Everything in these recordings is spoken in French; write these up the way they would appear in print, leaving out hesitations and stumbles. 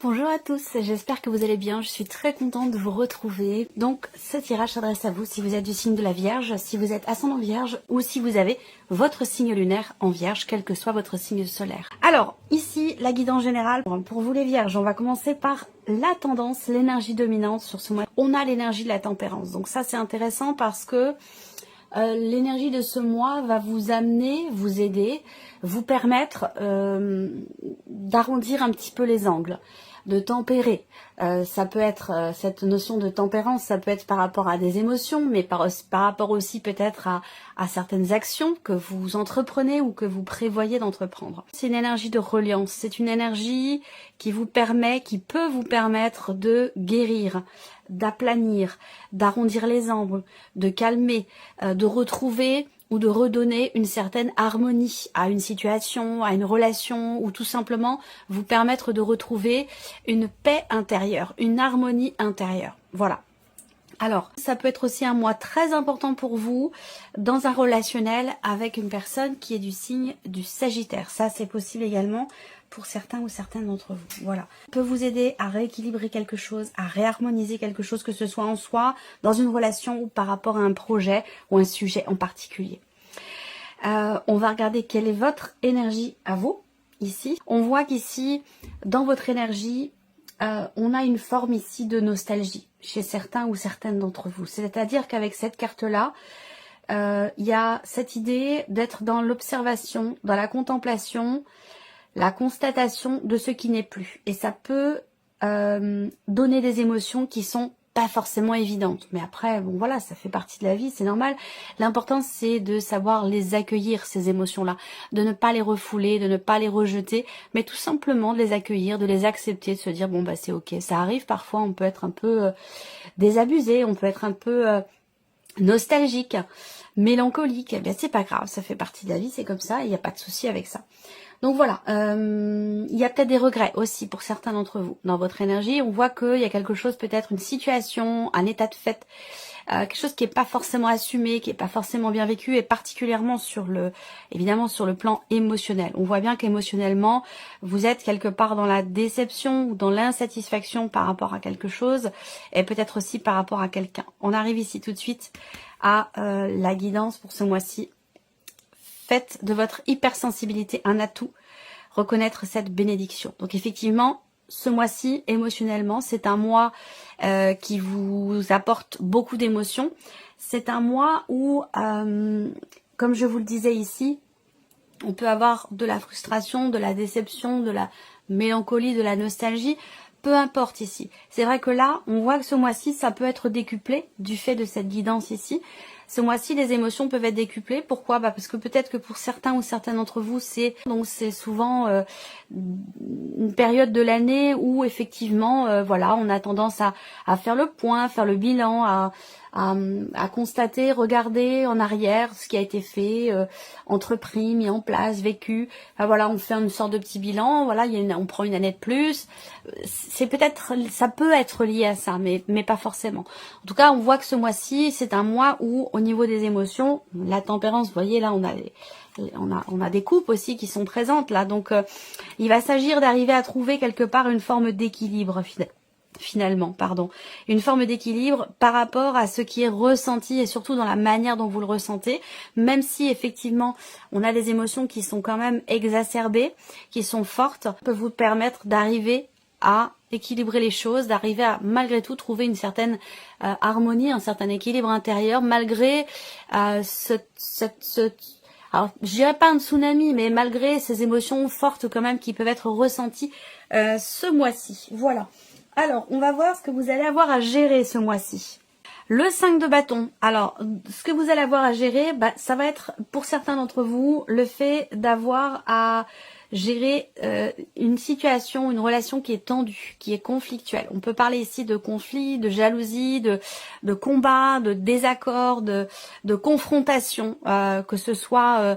Bonjour à tous, j'espère que vous allez bien, je suis très contente de vous retrouver. Donc ce tirage s'adresse à vous si vous êtes du signe de la Vierge, si vous êtes ascendant Vierge ou si vous avez votre signe lunaire en Vierge, quel que soit votre signe solaire. Alors ici la guidance générale pour vous les Vierges, on va commencer par la tendance, l'énergie dominante sur ce mois. On a l'énergie de la tempérance, donc ça c'est intéressant parce que l'énergie de ce mois va vous amener, vous aider, vous permettre d'arrondir un petit peu les angles, de tempérer. Ça peut être cette notion de tempérance, ça peut être par rapport à des émotions, mais par rapport aussi peut-être à certaines actions que vous entreprenez ou que vous prévoyez d'entreprendre. C'est une énergie de reliance, c'est une énergie qui vous permet, qui peut vous permettre de guérir, d'aplanir, d'arrondir les angles, de calmer, de retrouver ou de redonner une certaine harmonie à une situation, à une relation, ou tout simplement vous permettre de retrouver une paix intérieure, une harmonie intérieure. Voilà. Alors, ça peut être aussi un mois très important pour vous dans un relationnel avec une personne qui est du signe du Sagittaire. Ça, c'est possible également pour certains ou certaines d'entre vous. Voilà. Ça peut vous aider à rééquilibrer quelque chose, à réharmoniser quelque chose, que ce soit en soi, dans une relation ou par rapport à un projet ou un sujet en particulier. On va regarder quelle est votre énergie à vous, ici. On voit qu'ici, dans votre énergie, on a une forme ici de nostalgie chez certains ou certaines d'entre vous. C'est-à-dire qu'avec cette carte-là, il y a cette idée d'être dans l'observation, dans la contemplation, la constatation de ce qui n'est plus. Et ça peut donner des émotions qui sont pas forcément évidentes. Mais après, bon voilà, ça fait partie de la vie, c'est normal. L'important, c'est de savoir les accueillir, ces émotions-là. De ne pas les refouler, de ne pas les rejeter, mais tout simplement de les accueillir, de les accepter, de se dire, bon bah c'est ok. Ça arrive parfois, on peut être un peu désabusé, on peut être un peu nostalgique, mélancolique. Eh bien c'est pas grave, ça fait partie de la vie, c'est comme ça, il n'y a pas de souci avec ça. Donc voilà, il y a peut-être des regrets aussi pour certains d'entre vous. Dans votre énergie, on voit qu'il y a quelque chose, peut-être une situation, un état de fait, quelque chose qui n'est pas forcément assumé, qui n'est pas forcément bien vécu, et particulièrement évidemment sur le plan émotionnel. On voit bien qu'émotionnellement, vous êtes quelque part dans la déception ou dans l'insatisfaction par rapport à quelque chose, et peut-être aussi par rapport à quelqu'un. On arrive ici tout de suite à la guidance pour ce mois-ci. Faites de votre hypersensibilité un atout, reconnaître cette bénédiction. Donc effectivement, ce mois-ci, émotionnellement, c'est un mois qui vous apporte beaucoup d'émotions. C'est un mois où, comme je vous le disais ici, on peut avoir de la frustration, de la déception, de la mélancolie, de la nostalgie. Peu importe ici. C'est vrai que là, on voit que ce mois-ci, ça peut être décuplé du fait de cette guidance ici. Ce mois-ci, les émotions peuvent être décuplées. Pourquoi? Parce que peut-être que pour certains ou certaines d'entre vous, c'est souvent une période de l'année où effectivement, voilà, on a tendance à faire le point, à faire le bilan, à constater, regarder en arrière ce qui a été fait, entrepris, mis en place, vécu. Enfin, voilà, on fait une sorte de petit bilan. Voilà, on prend une année de plus. C'est peut-être, ça peut être lié à ça, mais pas forcément. En tout cas, on voit que ce mois-ci, c'est un mois où, au niveau des émotions, la tempérance, vous voyez là, on a des coupes aussi qui sont présentes là. Donc, il va s'agir d'arriver à trouver quelque part une forme d'équilibre finalement, une forme d'équilibre par rapport à ce qui est ressenti et surtout dans la manière dont vous le ressentez, même si effectivement on a des émotions qui sont quand même exacerbées, qui sont fortes, ça peut vous permettre d'arriver à équilibrer les choses, d'arriver à malgré tout trouver une certaine harmonie, un certain équilibre intérieur malgré alors je dirais pas un tsunami, mais malgré ces émotions fortes quand même qui peuvent être ressenties ce mois-ci. Voilà. Alors, on va voir ce que vous allez avoir à gérer ce mois-ci. Le 5 de bâton. Alors, ce que vous allez avoir à gérer, ça va être pour certains d'entre vous le fait d'avoir à gérer une situation, une relation qui est tendue, qui est conflictuelle. On peut parler ici de conflit, de jalousie, de combat, de désaccord, de confrontation, que ce soit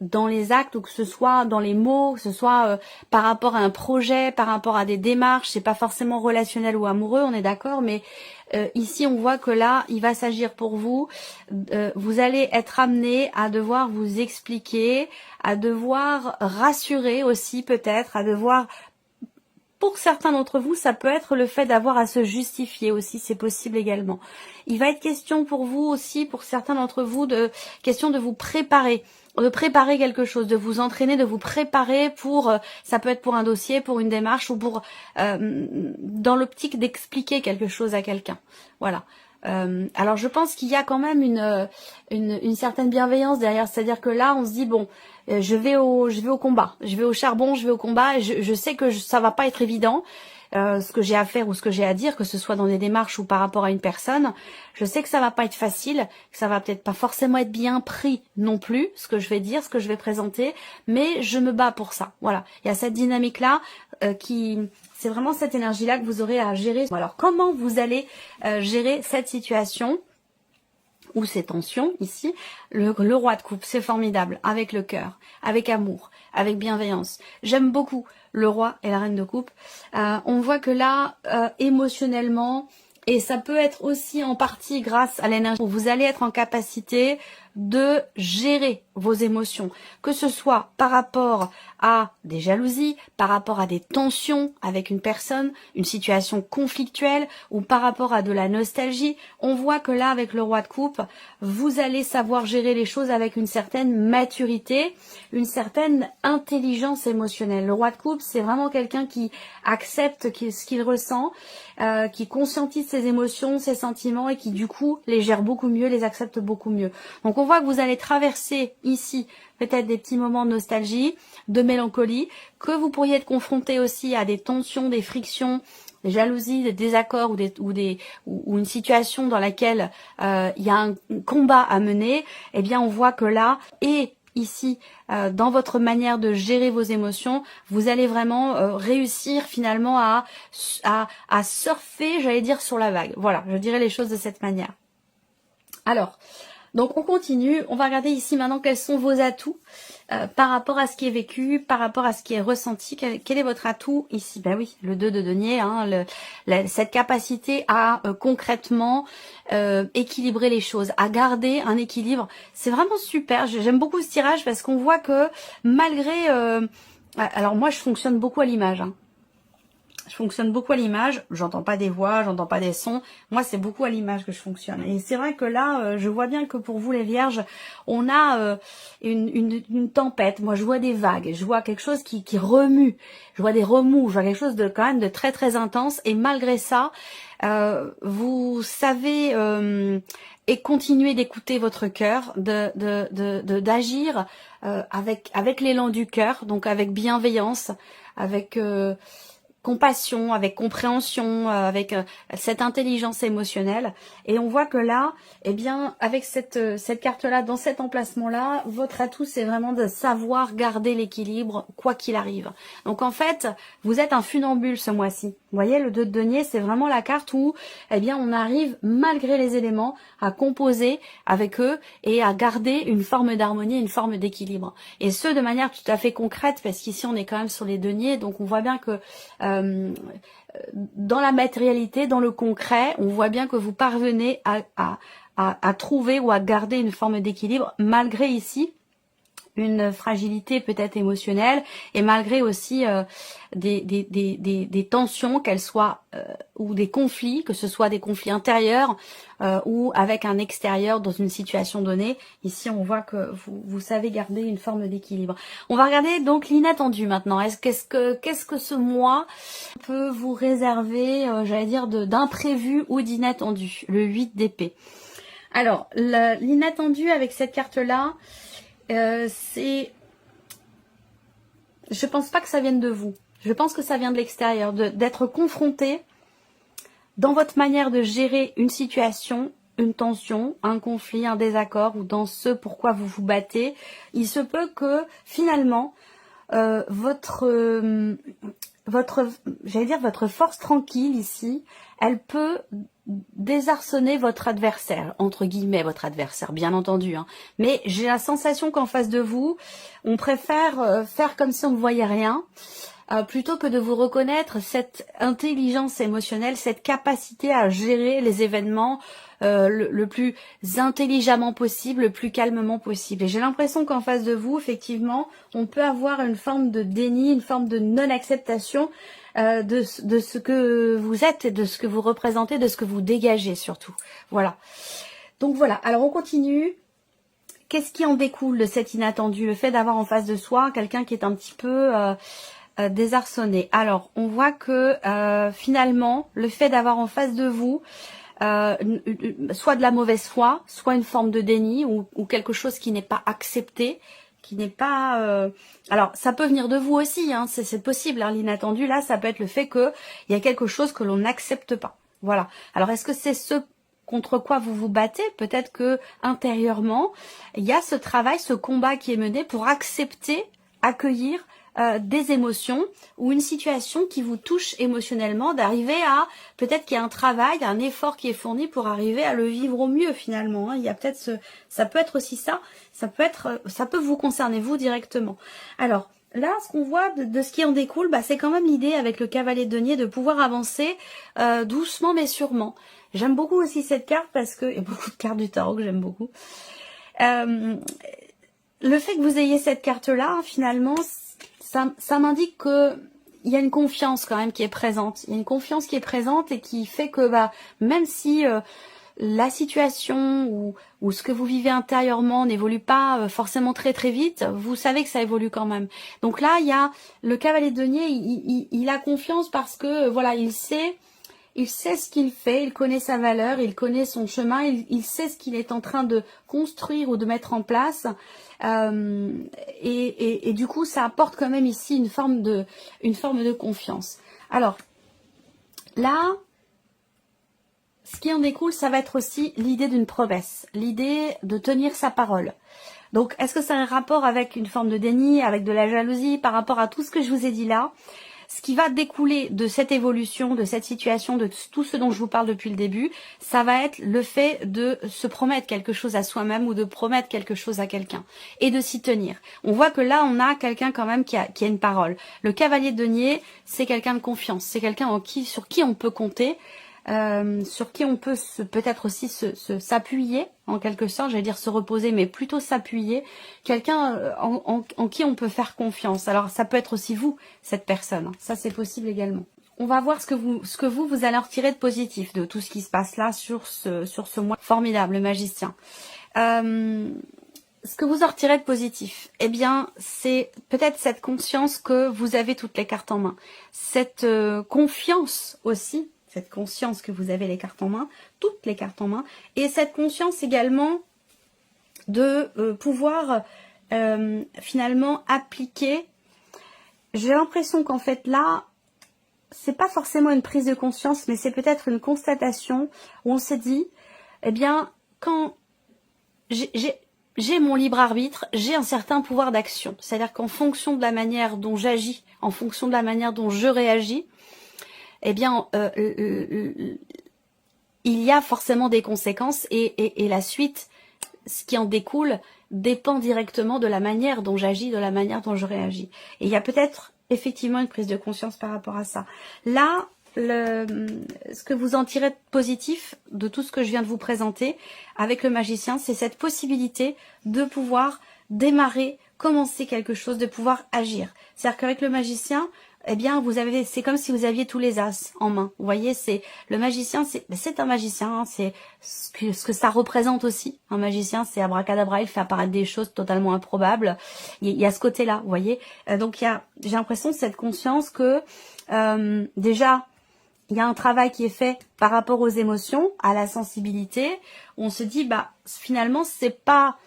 dans les actes ou que ce soit dans les mots, que ce soit par rapport à un projet, par rapport à des démarches. C'est pas forcément relationnel ou amoureux, on est d'accord, mais ici on voit que là il va s'agir pour vous, vous allez être amené à devoir vous expliquer, à devoir rassurer aussi peut-être, à devoir pour certains d'entre vous, ça peut être le fait d'avoir à se justifier aussi, c'est possible également. Il va être question pour vous aussi, pour certains d'entre vous, question de vous préparer. De préparer quelque chose, de vous entraîner, de vous préparer pour, ça peut être pour un dossier, pour une démarche ou pour, dans l'optique d'expliquer quelque chose à quelqu'un. Voilà. Alors je pense qu'il y a quand même une certaine bienveillance derrière, c'est-à-dire que là on se dit bon, je vais au combat, je vais au charbon, je vais au combat, et je sais que ça va pas être évident. Ce que j'ai à faire ou ce que j'ai à dire, que ce soit dans des démarches ou par rapport à une personne, je sais que ça va pas être facile, que ça va peut-être pas forcément être bien pris non plus, ce que je vais dire, ce que je vais présenter, mais je me bats pour ça. Voilà, il y a cette dynamique-là c'est vraiment cette énergie-là que vous aurez à gérer. Alors, comment vous allez gérer cette situation ou ces tensions ici? Le roi de coupe, c'est formidable, avec le cœur, avec amour, avec bienveillance. J'aime beaucoup le roi et la reine de coupe. On voit que là, émotionnellement, et ça peut être aussi en partie grâce à l'énergie, vous allez être en capacité de gérer vos émotions, que ce soit par rapport à des jalousies, par rapport à des tensions avec une personne, une situation conflictuelle ou par rapport à de la nostalgie. On voit que là, avec le roi de coupe, vous allez savoir gérer les choses avec une certaine maturité, une certaine intelligence émotionnelle. Le roi de coupe, c'est vraiment quelqu'un qui accepte ce qu'il ressent, qui conscientise ses émotions, ses sentiments et qui du coup les gère beaucoup mieux, les accepte beaucoup mieux. Donc on voit que vous allez traverser ici peut-être des petits moments de nostalgie, de mélancolie, que vous pourriez être confronté aussi à des tensions, des frictions, des jalousies, des désaccords ou une situation dans laquelle il y a un combat à mener. Eh bien on voit que là, et ici, dans votre manière de gérer vos émotions, vous allez vraiment réussir finalement à surfer, j'allais dire, sur la vague. Voilà, je dirais les choses de cette manière. Alors, donc on continue, on va regarder ici maintenant quels sont vos atouts par rapport à ce qui est vécu, par rapport à ce qui est ressenti. Quel est votre atout ici? Ben oui, le 2 de denier, hein, cette capacité à concrètement équilibrer les choses, à garder un équilibre. C'est vraiment super, j'aime beaucoup ce tirage parce qu'on voit que malgré... alors moi je fonctionne beaucoup à l'image, hein. Je fonctionne beaucoup à l'image, j'entends pas des voix, j'entends pas des sons, moi c'est beaucoup à l'image que je fonctionne. Et c'est vrai que là, je vois bien que pour vous les vierges, on a une tempête, moi je vois des vagues, je vois quelque chose qui remue, je vois des remous, je vois quelque chose de quand même de très très intense, et malgré ça, vous savez et continuer d'écouter votre cœur, d'agir avec l'élan du cœur, donc avec bienveillance, avec... compassion, avec compréhension, avec cette intelligence émotionnelle. Et on voit que là, eh bien, avec cette carte-là, dans cet emplacement-là, votre atout, c'est vraiment de savoir garder l'équilibre, quoi qu'il arrive. Donc en fait, vous êtes un funambule ce mois-ci. Vous voyez, le 2 de denier, c'est vraiment la carte où, eh bien, on arrive, malgré les éléments, à composer avec eux et à garder une forme d'harmonie, une forme d'équilibre. Et ce, de manière tout à fait concrète, parce qu'ici, on est quand même sur les deniers, donc on voit bien que dans la matérialité, dans le concret, on voit bien que vous parvenez à trouver ou à garder une forme d'équilibre, malgré ici une fragilité peut-être émotionnelle et malgré aussi des tensions, qu'elles soient ou des conflits, que ce soit des conflits intérieurs ou avec un extérieur dans une situation donnée. Ici, on voit que vous savez garder une forme d'équilibre. On va regarder donc l'inattendu maintenant. Qu'est-ce que ce mois peut vous réserver, j'allais dire, d'imprévu ou d'inattendu? Le 8 d'épée. Alors, l'inattendu avec cette carte-là, c'est... Je pense pas que ça vienne de vous. Je pense que ça vient de l'extérieur, d'être confronté dans votre manière de gérer une situation, une tension, un conflit, un désaccord, ou dans ce pourquoi vous vous battez. Il se peut que finalement votre force tranquille ici, elle peut désarçonner votre adversaire, entre guillemets votre adversaire, bien entendu, hein. Mais j'ai la sensation qu'en face de vous, on préfère faire comme si on ne voyait rien, plutôt que de vous reconnaître cette intelligence émotionnelle, cette capacité à gérer les événements le plus intelligemment possible, le plus calmement possible. Et j'ai l'impression qu'en face de vous, effectivement, on peut avoir une forme de déni, une forme de non-acceptation de ce que vous êtes et de ce que vous représentez, de ce que vous dégagez surtout. Voilà. Donc voilà, alors on continue. Qu'est-ce qui en découle de cet inattendu? Le fait d'avoir en face de soi quelqu'un qui est un petit peu désarçonné. Alors, on voit que finalement, le fait d'avoir en face de vous soit de la mauvaise foi, soit une forme de déni ou quelque chose qui n'est pas accepté, qui n'est pas... Alors, ça peut venir de vous aussi, hein, c'est possible, hein, l'inattendu, là, ça peut être le fait qu'il y a quelque chose que l'on n'accepte pas. Voilà. Alors, est-ce que c'est ce contre quoi vous vous battez? Peut-être que intérieurement, il y a ce travail, ce combat qui est mené pour accepter, accueillir des émotions ou une situation qui vous touche émotionnellement, d'arriver à, peut-être qu'il y a un travail, un effort qui est fourni pour arriver à le vivre au mieux finalement. Hein. Il y a peut-être ça peut être aussi ça peut vous concerner vous directement. Alors là, ce qu'on voit de ce qui en découle, bah, c'est quand même l'idée avec le cavalier de denier de pouvoir avancer doucement mais sûrement. J'aime beaucoup aussi cette carte parce que, il y a beaucoup de cartes du tarot que j'aime beaucoup. Le fait que vous ayez cette carte-là, finalement, ça m'indique que il y a une confiance quand même qui est présente. Il y a une confiance qui est présente et qui fait que bah, même si la situation ou ce que vous vivez intérieurement n'évolue pas forcément très très vite, vous savez que ça évolue quand même. Donc là, il y a le cavalier de denier, il a confiance parce que voilà, il sait ce qu'il fait, il connaît sa valeur, il connaît son chemin, il sait ce qu'il est en train de construire ou de mettre en place. Et du coup, ça apporte quand même ici une forme de confiance. Alors, là, ce qui en découle, ça va être aussi l'idée d'une promesse, l'idée de tenir sa parole. Donc, est-ce que ça a un rapport avec une forme de déni, avec de la jalousie, par rapport à tout ce que je vous ai dit là? Ce qui va découler de cette évolution, de cette situation, de tout ce dont je vous parle depuis le début, ça va être le fait de se promettre quelque chose à soi-même ou de promettre quelque chose à quelqu'un et de s'y tenir. On voit que là, on a quelqu'un quand même qui a une parole. Le cavalier de denier, c'est quelqu'un de confiance, c'est quelqu'un sur qui on peut compter, sur qui on peut peut-être aussi s'appuyer en quelque sorte, j'allais dire se reposer, mais plutôt s'appuyer, quelqu'un en qui on peut faire confiance. Alors ça peut être aussi vous, cette personne, ça c'est possible également. On va voir ce que vous allez en retirer de positif de tout ce qui se passe là sur ce mois formidable, le magicien. Ce que vous en retirez de positif, eh bien, c'est peut-être cette conscience que vous avez toutes les cartes en main, cette confiance aussi, cette conscience que vous avez les cartes en main, toutes les cartes en main, et cette conscience également de pouvoir finalement appliquer. J'ai l'impression qu'en fait là, c'est pas forcément une prise de conscience, mais c'est peut-être une constatation où on s'est dit, eh bien, quand j'ai mon libre arbitre, j'ai un certain pouvoir d'action. C'est-à-dire qu'en fonction de la manière dont j'agis, en fonction de la manière dont je réagis, eh bien, il y a forcément des conséquences et la suite, ce qui en découle, dépend directement de la manière dont j'agis, de la manière dont je réagis. Et il y a peut-être effectivement une prise de conscience par rapport à ça. Là, ce que vous en tirez de positif de tout ce que je viens de vous présenter avec le magicien, c'est cette possibilité de pouvoir démarrer, commencer quelque chose, de pouvoir agir. C'est-à-dire qu'avec le magicien, eh bien, c'est comme si vous aviez tous les as en main. Vous voyez, le magicien, c'est un magicien, hein, c'est ce que ça représente aussi. Un magicien, c'est abracadabra, il fait apparaître des choses totalement improbables. Il y a ce côté-là, vous voyez. Donc, j'ai l'impression de cette conscience que, déjà, il y a un travail qui est fait par rapport aux émotions, à la sensibilité, où on se dit, bah, finalement, c'est pas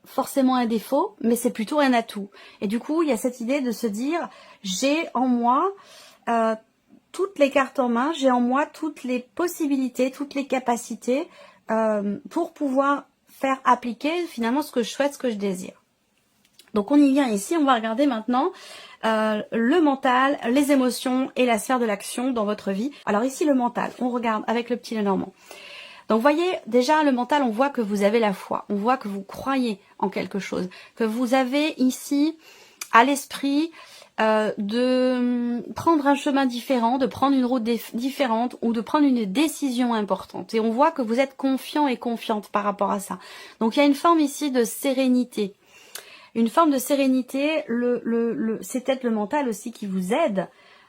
forcément un défaut, mais c'est plutôt un atout. Et du coup, il y a cette idée de se dire, j'ai en moi toutes les cartes en main, j'ai en moi toutes les possibilités, toutes les capacités pour pouvoir faire appliquer finalement ce que je souhaite, ce que je désire. Donc on y vient ici, on va regarder maintenant le mental, les émotions et la sphère de l'action dans votre vie. Alors ici le mental, on regarde avec le petit Lenormand. Donc, vous voyez, déjà, le mental, on voit que vous avez la foi. On voit que vous croyez en quelque chose. Que vous avez ici, à l'esprit, de prendre un chemin différent, de prendre une route différente ou de prendre une décision importante. Et on voit que vous êtes confiant et confiante par rapport à ça. Donc, il y a une forme ici de sérénité. Une forme de sérénité, c'est peut-être le mental aussi qui vous aide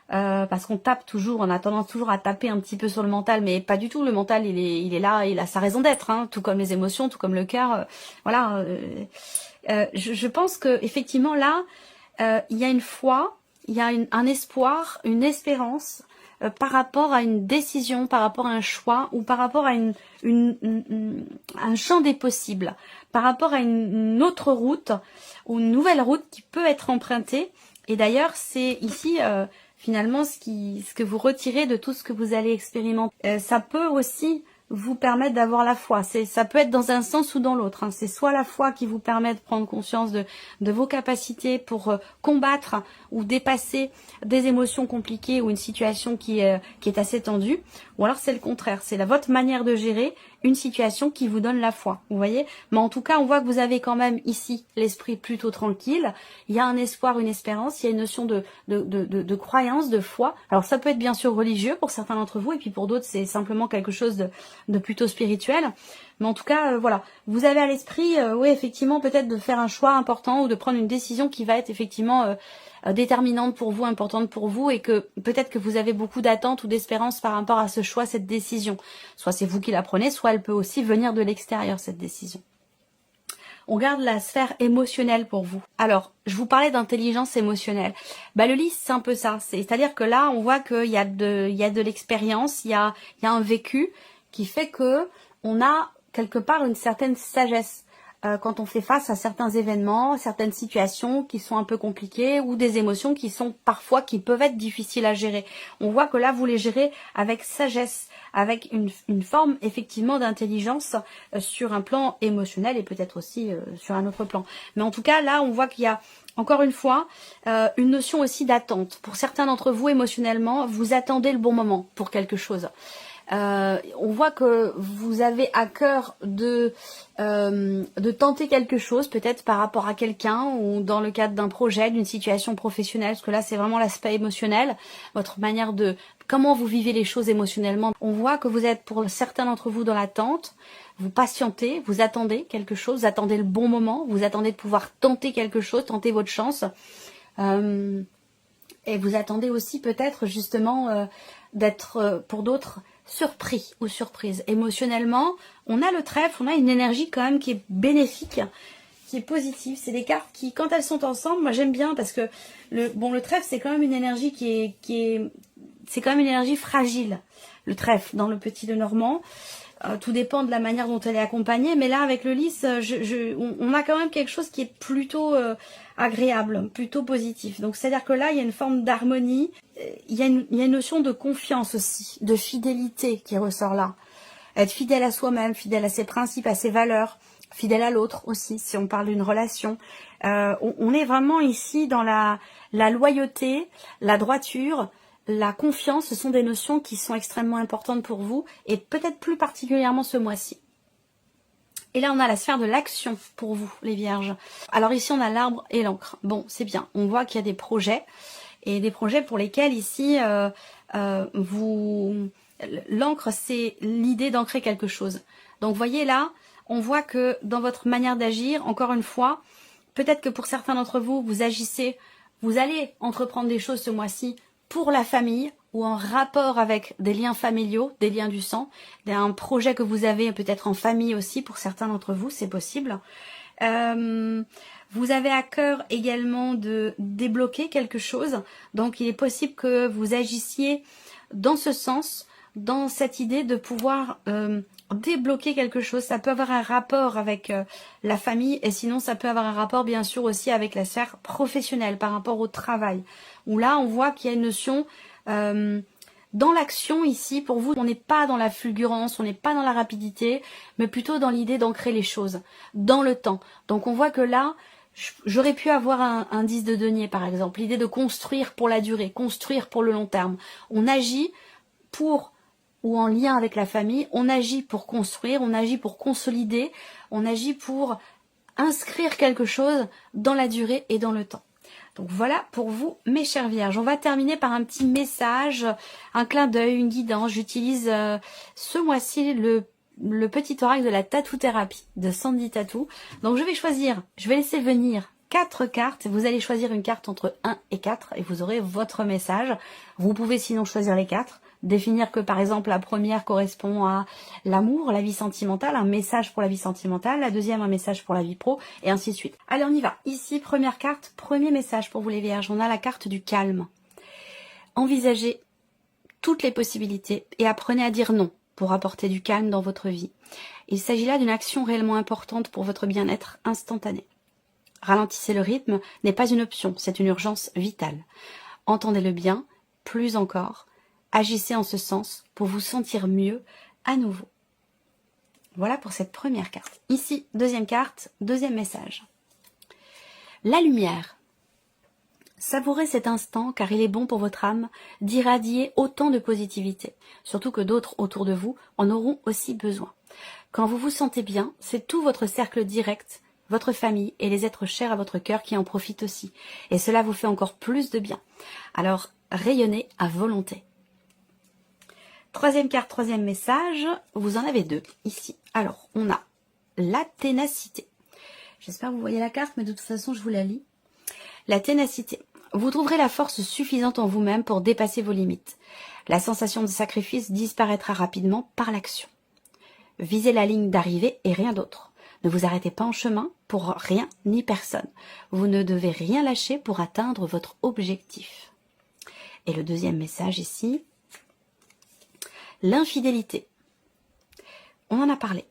parce qu'on tape toujours, on a tendance toujours à taper un petit peu sur le mental, mais pas du tout. Le mental, il est là, il a sa raison d'être, hein, tout comme les émotions, tout comme le cœur. Voilà. Je pense que effectivement là, il y a une foi, il y a un espoir, une espérance par rapport à une décision, par rapport à un choix ou par rapport à un champ des possibles, par rapport à une autre route ou une nouvelle route qui peut être empruntée. Et d'ailleurs, c'est ici finalement ce que vous retirez de tout ce que vous allez expérimenter. Ça peut aussi vous permettre d'avoir la foi. Ça peut être dans un sens ou dans l'autre, hein. C'est soit la foi qui vous permet de prendre conscience de vos capacités pour combattre ou dépasser des émotions compliquées ou une situation qui est assez tendue, ou alors c'est le contraire, c'est votre manière de gérer une situation qui vous donne la foi, vous voyez. Mais en tout cas, on voit que vous avez quand même ici l'esprit plutôt tranquille, il y a un espoir, une espérance, il y a une notion de croyance, de foi. Alors ça peut être bien sûr religieux pour certains d'entre vous, et puis pour d'autres c'est simplement quelque chose de plutôt spirituel. Mais en tout cas, voilà, vous avez à l'esprit, oui, effectivement, peut-être de faire un choix important ou de prendre une décision qui va être effectivement déterminante pour vous, importante pour vous, et que peut-être que vous avez beaucoup d'attentes ou d'espérances par rapport à ce choix, cette décision. Soit c'est vous qui la prenez, soit elle peut aussi venir de l'extérieur, cette décision. On garde la sphère émotionnelle pour vous. Alors, je vous parlais d'intelligence émotionnelle. Le lys, c'est un peu ça. C'est-à-dire que là, on voit qu'il y a de l'expérience, il y a un vécu qui fait que on a quelque part une certaine sagesse quand on fait face à certains événements, certaines situations qui sont un peu compliquées ou des émotions qui peuvent être difficiles à gérer. On voit que là, vous les gérez avec sagesse, avec une forme effectivement d'intelligence sur un plan émotionnel et peut-être aussi sur un autre plan. Mais en tout cas, là, on voit qu'il y a encore une fois une notion aussi d'attente. Pour certains d'entre vous, émotionnellement, vous attendez le bon moment pour quelque chose. On voit que vous avez à cœur de tenter quelque chose, peut-être par rapport à quelqu'un ou dans le cadre d'un projet, d'une situation professionnelle, parce que là c'est vraiment l'aspect émotionnel, votre manière de comment vous vivez les choses émotionnellement. On voit que vous êtes pour certains d'entre vous dans l'attente, vous patientez, vous attendez quelque chose, vous attendez le bon moment, vous attendez de pouvoir tenter quelque chose, tenter votre chance. Et vous attendez aussi peut-être justement d'être pour d'autres surpris ou surprise. Émotionnellement, on a le trèfle, on a une énergie quand même qui est bénéfique, qui est positive. C'est des cartes qui, quand elles sont ensemble, moi j'aime bien parce que le trèfle c'est quand même une énergie c'est quand même une énergie fragile. Le trèfle dans le petit Lenormand. Tout dépend de la manière dont elle est accompagnée, mais là avec le lys, on a quand même quelque chose qui est plutôt agréable, plutôt positif. Donc c'est-à-dire que là il y a une forme d'harmonie, il y a une notion de confiance aussi, de fidélité qui ressort là. Être fidèle à soi-même, fidèle à ses principes, à ses valeurs, fidèle à l'autre aussi, si on parle d'une relation. On est vraiment ici dans la loyauté, la droiture, la confiance, ce sont des notions qui sont extrêmement importantes pour vous et peut-être plus particulièrement ce mois-ci. Et là, on a la sphère de l'action pour vous, les vierges. Alors ici, on a l'arbre et l'encre. Bon, c'est bien. On voit qu'il y a des projets et des projets pour lesquels ici, l'encre, c'est l'idée d'ancrer quelque chose. Donc, voyez là, on voit que dans votre manière d'agir, encore une fois, peut-être que pour certains d'entre vous, vous allez entreprendre des choses ce mois-ci pour la famille ou en rapport avec des liens familiaux, des liens du sang, un projet que vous avez peut-être en famille aussi pour certains d'entre vous, c'est possible. Vous avez à cœur également de débloquer quelque chose, donc il est possible que vous agissiez dans ce sens, dans cette idée de pouvoir débloquer quelque chose. Ça peut avoir un rapport avec la famille et sinon ça peut avoir un rapport bien sûr aussi avec la sphère professionnelle par rapport au travail. Où là on voit qu'il y a une notion dans l'action ici, pour vous, on n'est pas dans la fulgurance, on n'est pas dans la rapidité, mais plutôt dans l'idée d'ancrer les choses, dans le temps. Donc on voit que là, j'aurais pu avoir un 10 de denier par exemple, l'idée de construire pour la durée, construire pour le long terme. On agit pour ou en lien avec la famille, on agit pour construire, on agit pour consolider, on agit pour inscrire quelque chose dans la durée et dans le temps. Donc voilà pour vous mes chères vierges. On va terminer par un petit message, un clin d'œil, une guidance. J'utilise ce mois-ci le petit oracle de la tatou thérapie de Sandy Tattoo. Donc je vais choisir, je vais laisser venir 4 cartes. Vous allez choisir une carte entre 1 et 4 et vous aurez votre message. Vous pouvez sinon choisir les 4. Définir que par exemple la première correspond à l'amour, la vie sentimentale, un message pour la vie sentimentale, la deuxième un message pour la vie pro, et ainsi de suite. Allez, on y va. Ici, première carte, premier message pour vous les Vierges. On a la carte du calme. Envisagez toutes les possibilités et apprenez à dire non pour apporter du calme dans votre vie. Il s'agit là d'une action réellement importante pour votre bien-être instantané. Ralentissez le rythme n'est pas une option, c'est une urgence vitale. Entendez-le bien, plus encore. Agissez en ce sens pour vous sentir mieux à nouveau. Voilà pour cette première carte. Ici, deuxième carte, deuxième message. La lumière. Savourez cet instant car il est bon pour votre âme d'irradier autant de positivité, surtout que d'autres autour de vous en auront aussi besoin. Quand vous vous sentez bien, c'est tout votre cercle direct, votre famille et les êtres chers à votre cœur qui en profitent aussi. Et cela vous fait encore plus de bien. Alors, rayonnez à volonté. Troisième carte, troisième message, vous en avez 2 ici. Alors, on a la ténacité. J'espère que vous voyez la carte, mais de toute façon, je vous la lis. La ténacité. Vous trouverez la force suffisante en vous-même pour dépasser vos limites. La sensation de sacrifice disparaîtra rapidement par l'action. Visez la ligne d'arrivée et rien d'autre. Ne vous arrêtez pas en chemin pour rien ni personne. Vous ne devez rien lâcher pour atteindre votre objectif. Et le deuxième message ici, l'infidélité. On en a parlé.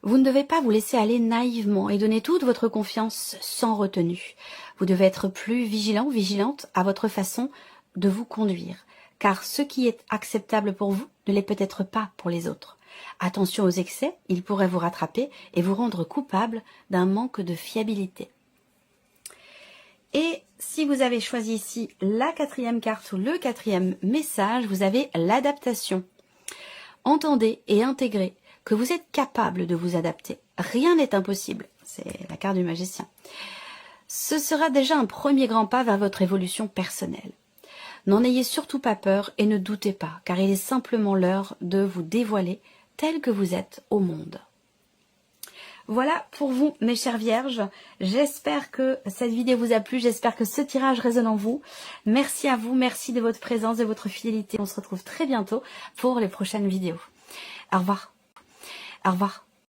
Vous ne devez pas vous laisser aller naïvement et donner toute votre confiance sans retenue. Vous devez être plus vigilant, vigilante à votre façon de vous conduire. Car ce qui est acceptable pour vous ne l'est peut-être pas pour les autres. Attention aux excès, ils pourraient vous rattraper et vous rendre coupable d'un manque de fiabilité. Et si vous avez choisi ici la 4e carte ou le 4e message, vous avez l'adaptation. Entendez et intégrez que vous êtes capable de vous adapter. Rien n'est impossible. C'est la carte du magicien. Ce sera déjà un premier grand pas vers votre évolution personnelle. N'en ayez surtout pas peur et ne doutez pas, car il est simplement l'heure de vous dévoiler tel que vous êtes au monde. Voilà pour vous, mes chères vierges. J'espère que cette vidéo vous a plu. J'espère que ce tirage résonne en vous. Merci à vous. Merci de votre présence, de votre fidélité. On se retrouve très bientôt pour les prochaines vidéos. Au revoir. Au revoir.